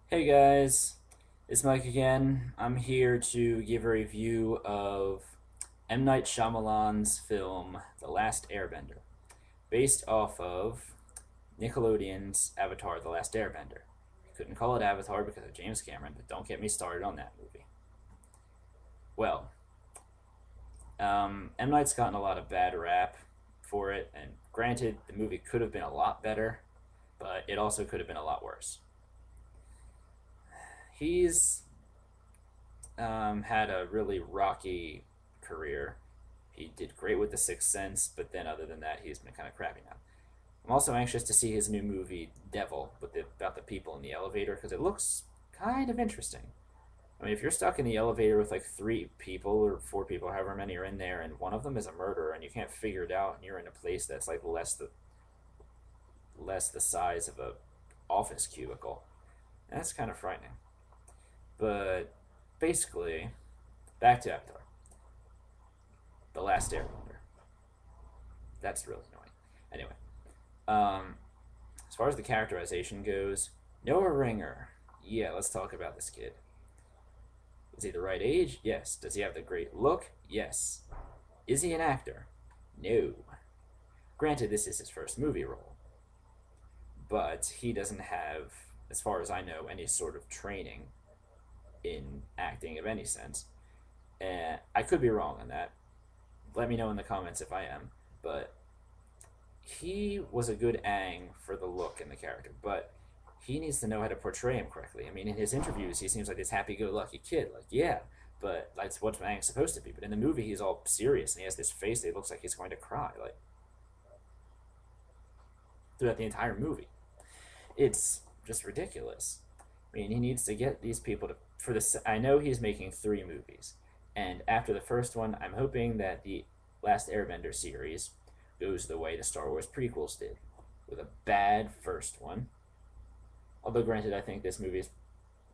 Hey guys, it's Mike again. I'm here to give a review of M. Night Shyamalan's film The Last Airbender, based off of Nickelodeon's Avatar The Last Airbender. Couldn't call it Avatar because of James Cameron, but don't get me started on that movie. Well, M. Night's gotten a lot of bad rap for it, and granted, the movie could have been a lot better, but it also could have been a lot worse. He's had a really rocky career. He did great with The Sixth Sense, but then other than that, he's been kind of crappy now. I'm also anxious to see his new movie Devil about the people in the elevator because it looks kind of interesting. I mean, if you're stuck in the elevator with like three people or four people, however many are in there, and one of them is a murderer, and you can't figure it out, and you're in a place that's like less the size of a office cubicle, that's kind of frightening. But basically, back to Avatar, The Last Airbender. That's really annoying. Anyway, um, as far as the characterization goes, Noah Ringer. Yeah, let's talk about this kid. Is he the right age? Yes. Does he have the great look? Yes. Is he an actor? No. Granted, this is his first movie role, but he doesn't have, as far as I know, any sort of training in acting of any sense. And I could be wrong on that. Let me know in the comments if I am. But he was a good Aang for the look and the character, but he needs to know how to portray him correctly. I mean, in his interviews, he seems like this happy-go-lucky kid. Like, yeah, but that's what Aang's supposed to be. But in the movie, he's all serious and he has this face that looks like he's going to cry. Like throughout the entire movie, it's just ridiculous. I mean, he needs to get these people to for this. I know he's making three movies, and after the first one, I'm hoping that the Last Airbender series goes the way the Star Wars prequels did, with a bad first one. Although, granted, I think this movie is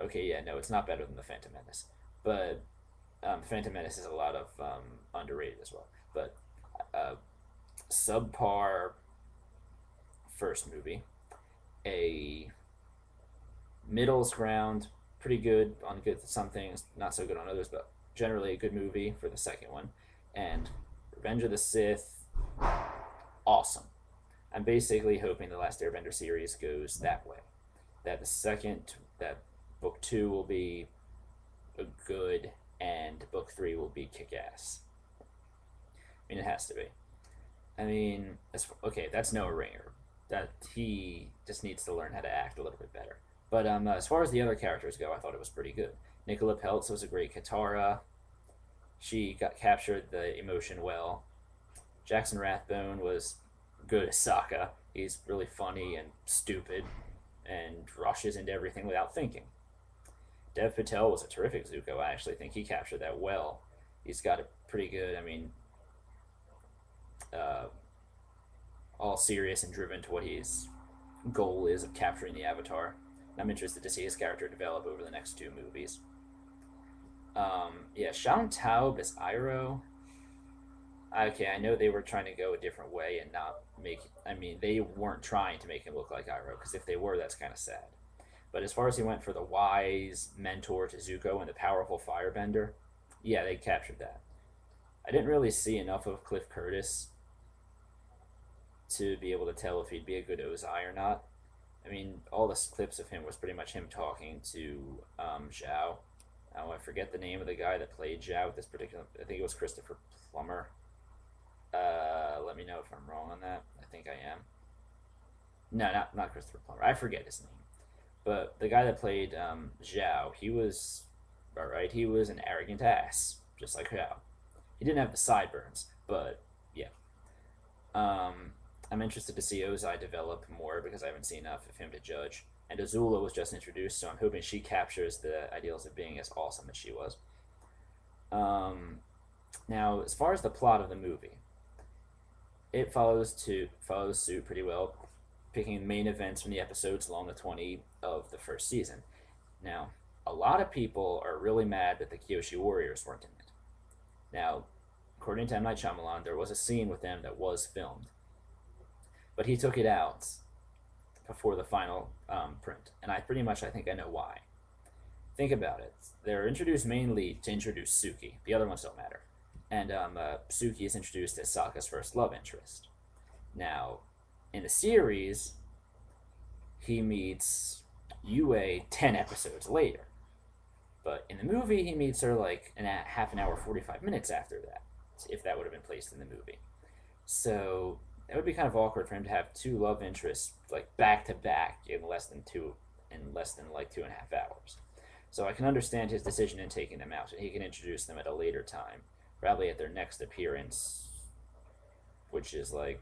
okay. Yeah, no, it's not better than the Phantom Menace, but Phantom Menace is a lot of underrated as well. But uh, subpar first movie, a middle's ground, pretty good on good some things, not so good on others, but generally a good movie for the second one, and Revenge of the Sith, awesome. I'm basically hoping the Last Airbender series goes that way. That book two will be a good, and book three will be kick ass. I mean, it has to be. I mean, okay, that's no ringer. That he just needs to learn how to act a little bit better. But as far as the other characters go, I thought it was pretty good. Nicola Peltz was a great Katara. She got captured the emotion well. Jackson Rathbone was good as Sokka. He's really funny and stupid and rushes into everything without thinking. Dev Patel was a terrific Zuko. I actually think he captured that well. He's got it pretty good. I mean, uh, all serious and driven to what his goal is of capturing the Avatar. I'm interested to see his character develop over the next two movies. Yeah, Shaun Taub as Iroh. Okay, I know they were trying to go a different way and not make. I mean, they weren't trying to make him look like Iroh because if they were, that's kind of sad. But as far as he went for the wise mentor to Zuko and the powerful firebender, yeah, they captured that. I didn't really see enough of Cliff Curtis to be able to tell if he'd be a good Ozai or not. I mean, all the clips of him was pretty much him talking to Zhao. I forget the name of the guy that played Zhao with this particular. I think it was Christopher Plummer. Let me know if I'm wrong on that. I think I am. No, not Christopher Plummer. I forget his name. But the guy that played Zhao, he was all right. He was an arrogant ass, just like Zhao. He didn't have the sideburns, but yeah. I'm interested to see Ozai develop more because I haven't seen enough of him to judge. And Azula was just introduced, so I'm hoping she captures the ideals of being as awesome as she was. Um, Now, as far as the plot of the movie, it follows suit pretty well, picking main events from the episodes along the 20 of the first season. Now, a lot of people are really mad that the Kyoshi Warriors weren't in it. Now, according to M. Night Shyamalan, there was a scene with them that was filmed, but he took it out before the final print, and I pretty much I think I know why. Think about it. They're introduced mainly to introduce Suki. The other ones don't matter. And Suki is introduced as Sokka's first love interest. Now, in the series, he meets Yue 10 episodes later. But in the movie, he meets her like in a half an hour, 45 minutes after that, if that would have been placed in the movie. So it would be kind of awkward for him to have two love interests like back to back in less than like 2.5 hours. So I can understand his decision in taking them out, and he can introduce them at a later time, probably at their next appearance, which is like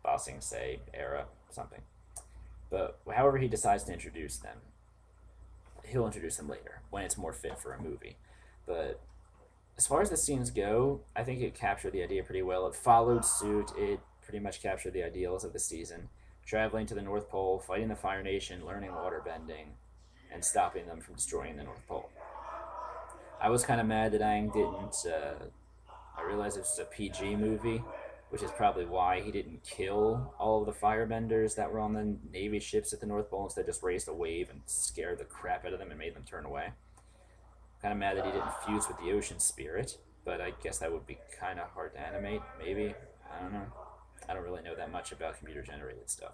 Bossing Say era something. But however he decides to introduce them, he'll introduce them later when it's more fit for a movie. But as far as the scenes go, I think it captured the idea pretty well. It followed suit. It pretty much captured the ideals of the season. Traveling to the North Pole, fighting the Fire Nation, learning waterbending, and stopping them from destroying the North Pole. I was kind of mad that Aang didn't. I realized this was a PG movie, which is probably why he didn't kill all of the firebenders that were on the Navy ships at the North Pole. Instead, just raised a wave and scared the crap out of them and made them turn away. Kind of mad that he didn't fuse with the ocean spirit, but I guess that would be kind of hard to animate. Maybe, I don't know. I don't really know that much about computer generated stuff,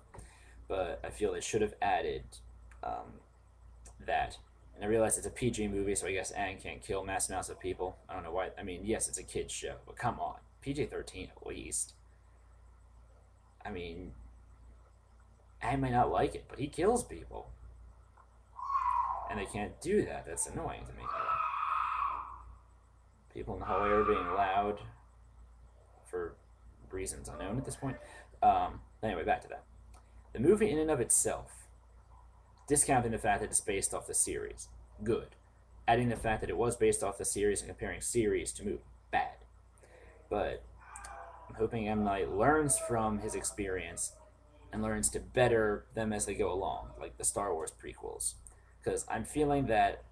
but I feel it should have added that. And I realize it's a PG movie, so I guess Aang can't kill mass amounts of people. I don't know why. I mean, yes, it's a kids show, but come on, PG-13 at least. I mean, Aang may not like it, but he kills people, and they can't do that. That's annoying to me. People in the hallway are being loud for reasons unknown at this point. Anyway, back to that. The movie, in and of itself, discounting the fact that it's based off the series, good. Adding the fact that it was based off the series and comparing series to movie, bad. But I'm hoping M. Night learns from his experience and learns to better them as they go along, like the Star Wars prequels. Because I'm feeling that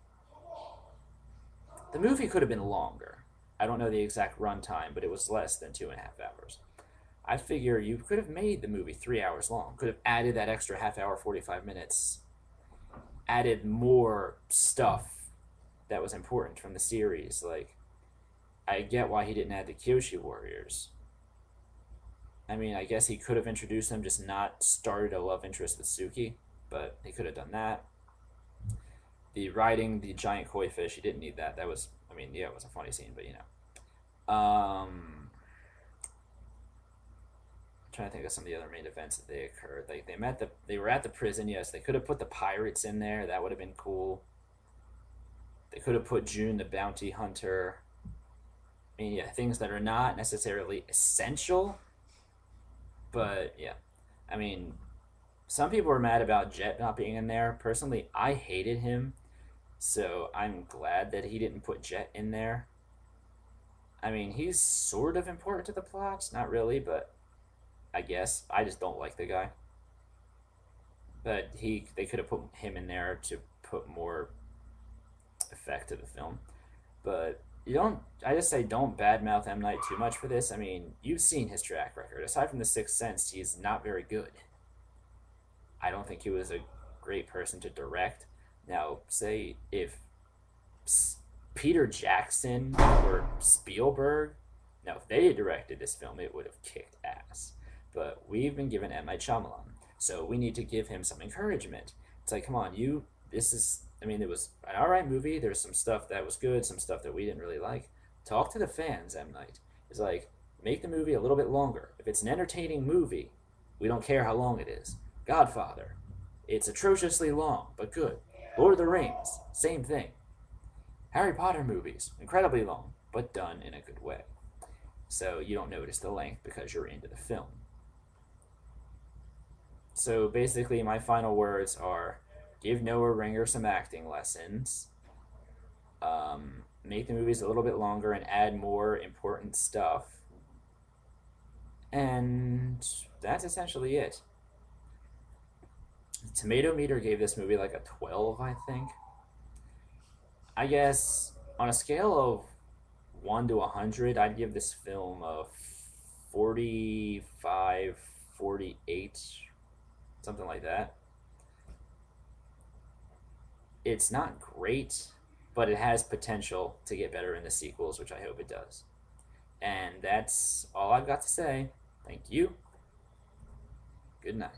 the movie could have been longer. I don't know the exact runtime, but it was less than 2.5 hours. I figure you could have made the movie 3 hours long, could have added that extra half hour, 45 minutes, added more stuff that was important from the series. Like, I get why he didn't add the Kyoshi Warriors. I mean, I guess he could have introduced them, just not started a love interest with Suki, but he could have done that. The riding the giant koi fish, he didn't need that. That was, I mean, yeah, it was a funny scene, but you know. I'm trying to think of some of the other main events that they occurred. Like they were at the prison. Yes, they could have put the pirates in there. That would have been cool. They could have put June the bounty hunter. I mean, yeah, things that are not necessarily essential, but yeah. I mean, some people were mad about Jet not being in there. Personally, I hated him, so I'm glad that he didn't put Jet in there. I mean, he's sort of important to the plot. Not really, but I guess. I just don't like the guy. But they could have put him in there to put more effect to the film. But you don't. I just say don't badmouth M. Night too much for this. I mean, you've seen his track record. Aside from The Sixth Sense, he's not very good. I don't think he was a great person to direct. Now, say if Peter Jackson or Spielberg, now if they had directed this film, it would have kicked ass. But we've been given M. Night Shyamalan, so we need to give him some encouragement. It's like, come on, this is, I mean, it was an alright movie. There's some stuff that was good, some stuff that we didn't really like. Talk to the fans, M. Night. It's like, make the movie a little bit longer. If it's an entertaining movie, we don't care how long it is. Godfather, it's atrociously long, but good. Lord of the Rings, same thing. Harry Potter movies, incredibly long, but done in a good way. So you don't notice the length because you're into the film. So basically, my final words are, give Noah Ringer some acting lessons, make the movies a little bit longer and add more important stuff, and that's essentially it. The Tomato Meter gave this movie like a 12, I think. I guess on a scale of 1 to 100, I'd give this film a 45, 48, something like that. It's not great, but it has potential to get better in the sequels, which I hope it does. And that's all I've got to say. Thank you. Good night.